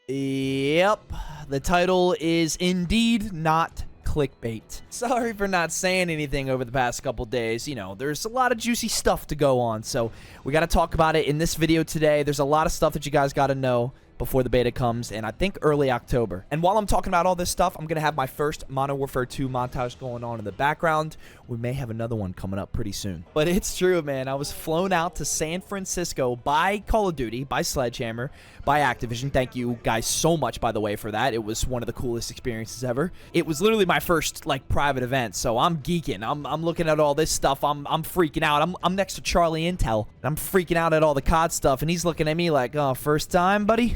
Yep, the title is indeed not clickbait. Sorry for not saying anything over the past couple days. You know, there's a lot of juicy stuff to go on, so we got to talk about it in this video today. There's a lot of stuff that you guys got to know before the beta comes, and I think early October. And while I'm talking about all this stuff, I'm going to have my first Modern Warfare 2 montage going on in the background. We may have another one coming up pretty soon. But it's true, man. I was flown out to San Francisco by Call of Duty, by Sledgehammer, by Activision. Thank you guys so much, by the way, for that. It was one of the coolest experiences ever. It was literally my first, like, private event, so I'm geeking. I'm looking at all this stuff. I'm freaking out. I'm next to Charlie Intel. I'm freaking out at all the COD stuff, and he's looking at me like, oh, first time, buddy?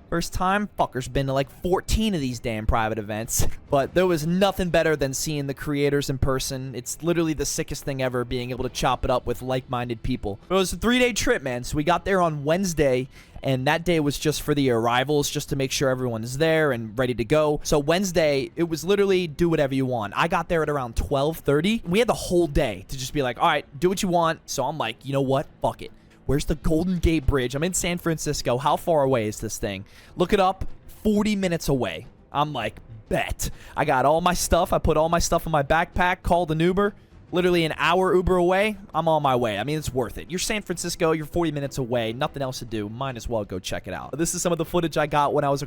First time? Fucker's been to like 14 of these damn private events. But there was nothing better than seeing the creators in person. It's literally the sickest thing ever, being able to chop it up with like-minded people. It was a 3-day trip, man. So we got there on Wednesday, and that day was just for the arrivals, just to make sure everyone's there and ready to go. So Wednesday, it was literally do whatever you want. I got there at around 12:30. We had the whole day to just be like, all right, do what you want. So I'm like, you know what? Fuck it. Where's the Golden Gate Bridge? I'm in San Francisco. How far away is this thing? Look it up. 40 minutes away. I'm like, bet. I got all my stuff. I put all my stuff in my backpack, called an Uber. Literally an hour Uber away. I'm on my way. I mean, it's worth it. You're San Francisco. You're 40 minutes away. Nothing else to do. Might as well go check it out. This is some of the footage I got when I was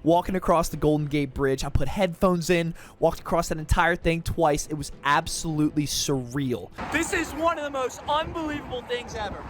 walking across the Golden Gate Bridge. I put headphones in, walked across that entire thing twice. It was absolutely surreal. This is one of the most unbelievable things ever.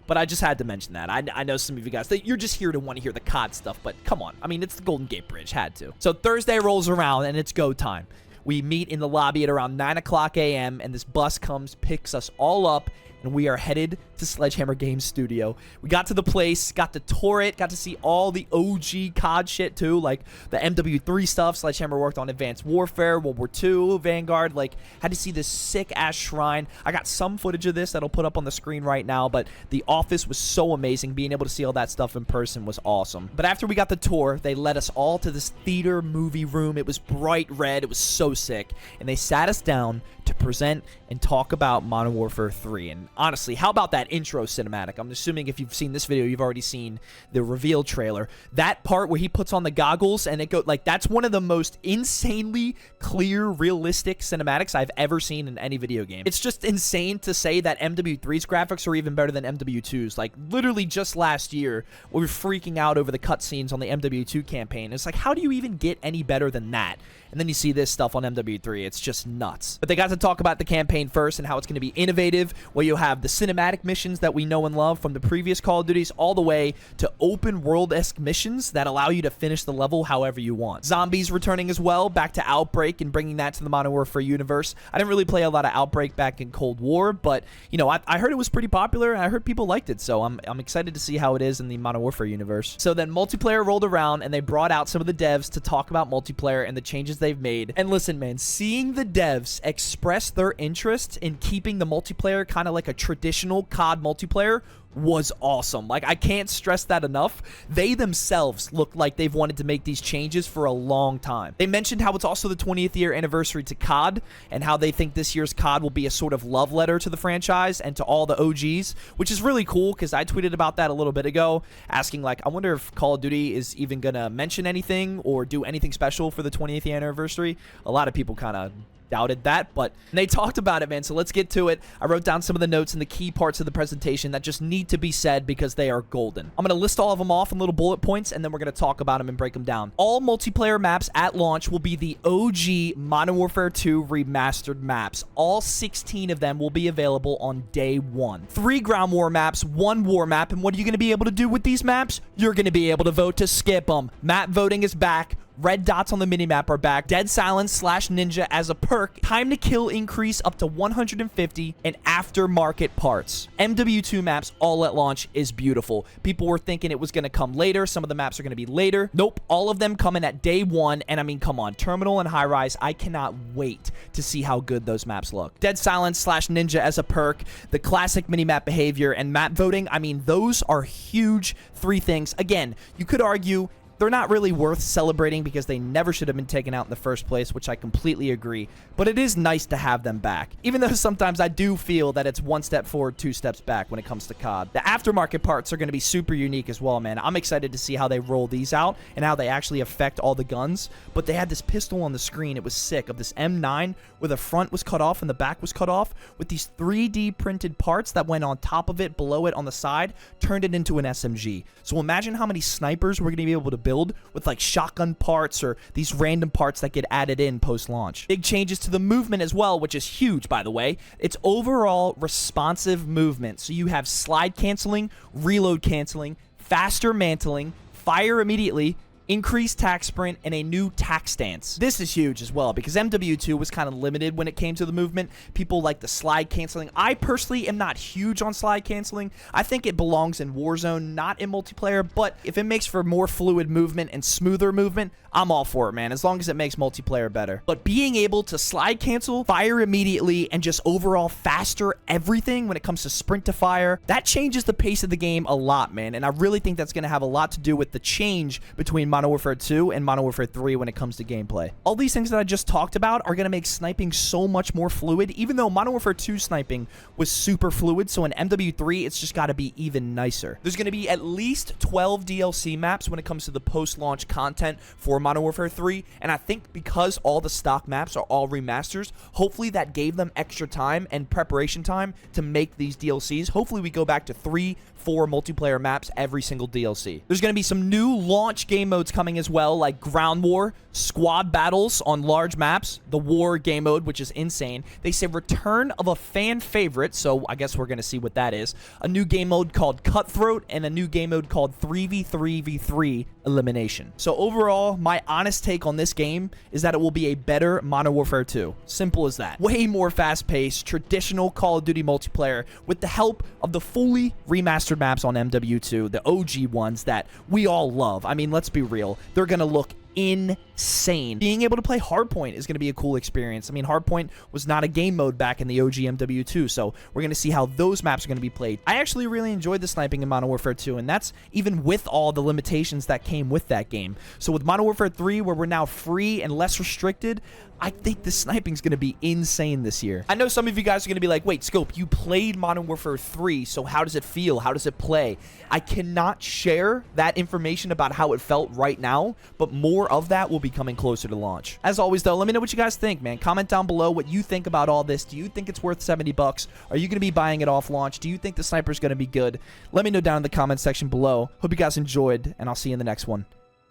But I just had to mention that. I know some of you guys, you're just here to want to hear the COD stuff, but come on. I mean, it's the Golden Gate Bridge. Had to. So Thursday rolls around, and it's go time. We meet in the lobby at around 9 o'clock a.m., and this bus comes, picks us all up, and we are headed to Sledgehammer Games Studio. We got to the place, got to tour it, got to see all the OG COD shit too, like the MW3 stuff. Sledgehammer worked on Advanced Warfare, World War II, Vanguard, like had to see this sick-ass shrine. I got some footage of this that'll put up on the screen right now, but the office was so amazing. Being able to see all that stuff in person was awesome. But after we got the tour, they led us all to this theater movie room. It was bright red. It was so sick. And they sat us down to present and talk about Modern Warfare 3. And honestly, how about that intro cinematic? I'm assuming if you've seen this video, you've already seen the reveal trailer. That part where he puts on the goggles and it goes like, that's one of the most insanely clear, realistic cinematics I've ever seen in any video game. It's just insane to say that MW3's graphics are even better than MW2's. Like literally just last year, we were freaking out over the cutscenes on the MW2 campaign. It's like, how do you even get any better than that? And then you see this stuff on MW3. It's just nuts. But they got to talk about the campaign first and how it's going to be innovative, where you'll have the cinematic missions that we know and love from the previous Call of Duties, all the way to open world-esque missions that allow you to finish the level however you want. Zombies returning as well, back to Outbreak and bringing that to the Modern Warfare universe. I didn't really play a lot of Outbreak back in Cold War, but, you know, I heard it was pretty popular, and I heard people liked it, so I'm excited to see how it is in the Modern Warfare universe. So then multiplayer rolled around, and they brought out some of the devs to talk about multiplayer and the changes they've made. And listen, man, seeing the devs express their interest in keeping the multiplayer kind of like a traditional COD multiplayer was awesome. Like, I can't stress that enough. They themselves look like they've wanted to make these changes for a long time. They mentioned how it's also the 20th year anniversary to COD, and how they think this year's COD will be a sort of love letter to the franchise and to all the OGs, which is really cool because I tweeted about that a little bit ago, asking like, I wonder if Call of Duty is even gonna mention anything or do anything special for the 20th year anniversary. A lot of people kind of doubted that, but they talked about it, man. So let's get to it. I wrote down some of the notes and the key parts of the presentation that just need to be said because they are golden. I'm going to list all of them off in little bullet points, and then we're going to talk about them and break them down. All multiplayer maps at launch will be the OG Modern Warfare 2 remastered maps. All 16 of them will be available on day one. 3 ground war maps, 1 war map, and what are you going to be able to do with these maps? You're going to be able to vote to skip them. Map voting is back. Red dots on the minimap are back. Dead silence / ninja as a perk. Time to kill increase up to 150, and aftermarket parts. MW2 maps all at launch is beautiful. People were thinking it was going to come later. Some of the maps are going to be later. Nope. All of them coming at day one. And I mean, come on. Terminal and high rise. I cannot wait to see how good those maps look. Dead silence / ninja as a perk. The classic minimap behavior and map voting. I mean, those are huge 3 things. Again, you could argue They're not really worth celebrating because they never should have been taken out in the first place, which I completely agree. But it is nice to have them back, even though sometimes I do feel that it's one step forward, two steps back when it comes to COD. The aftermarket parts are going to be super unique as well, man. I'm excited to see how they roll these out and how they actually affect all the guns. But they had this pistol on the screen. It was sick, of this M9 where the front was cut off and the back was cut off, with these 3D printed parts that went on top of it, below it, on the side, turned it into an SMG. So imagine how many snipers we're going to be able to build with like shotgun parts or these random parts that get added in post-launch. Big changes to the movement as well, which is huge, by the way. It's overall responsive movement. So you have slide canceling, reload canceling, faster mantling, fire immediately, increased tack sprint, and a new tack stance. This is huge as well because MW2 was kind of limited when it came to the movement. People like the slide canceling. I personally am not huge on slide canceling. I think it belongs in Warzone, not in multiplayer, but if it makes for more fluid movement and smoother movement, I'm all for it, man, as long as it makes multiplayer better. But being able to slide cancel, fire immediately, and just overall faster everything when it comes to sprint to fire, that changes the pace of the game a lot, man, and I really think that's going to have a lot to do with the change between Modern Warfare 2 and Modern Warfare 3 when it comes to gameplay. All these things that I just talked about are going to make sniping so much more fluid, even though Modern Warfare 2 sniping was super fluid, so in MW3, it's just got to be even nicer. There's going to be at least 12 DLC maps when it comes to the post-launch content for Modern Warfare 3, and I think because all the stock maps are all remasters, hopefully that gave them extra time and preparation time to make these DLCs. Hopefully we go back to 3-4 multiplayer maps every single DLC. There's going to be some new launch game modes coming as well, like Ground War, Squad Battles on large maps, the War game mode, which is insane. They say return of a fan favorite, so I guess we're going to see what that is. A new game mode called Cutthroat, and a new game mode called 3v3v3 Elimination. So overall, my honest take on this game is that it will be a better Modern Warfare 2. Simple as that. Way more fast-paced, traditional Call of Duty multiplayer with the help of the fully remastered maps on MW2, the OG ones that we all love. I mean, let's be real. They're going to look insane. Being able to play Hardpoint is going to be a cool experience. I mean, Hardpoint was not a game mode back in the OG MW2, so we're going to see how those maps are going to be played. I actually really enjoyed the sniping in Modern Warfare 2, and that's even with all the limitations that came with that game. So with Modern Warfare 3, where we're now free and less restricted, I think the sniping is going to be insane this year. I know some of you guys are going to be like, wait, Scope, you played Modern Warfare 3, so how does it feel? How does it play? I cannot share that information about how it felt right now, but more of that will be coming closer to launch. As always, though, let me know what you guys think, man. Comment down below what you think about all this. Do you think it's worth 70 bucks? Are you going to be buying it off launch? Do you think the sniper is going to be good? Let me know down in the comment section below. Hope you guys enjoyed, and I'll see you in the next one.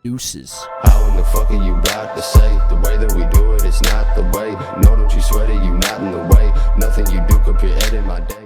Deuces. How in the fuck are you about to say? The way that we do it, it's not the way. No, don't you sweat it, you not in the way. Nothing you do could put in my day.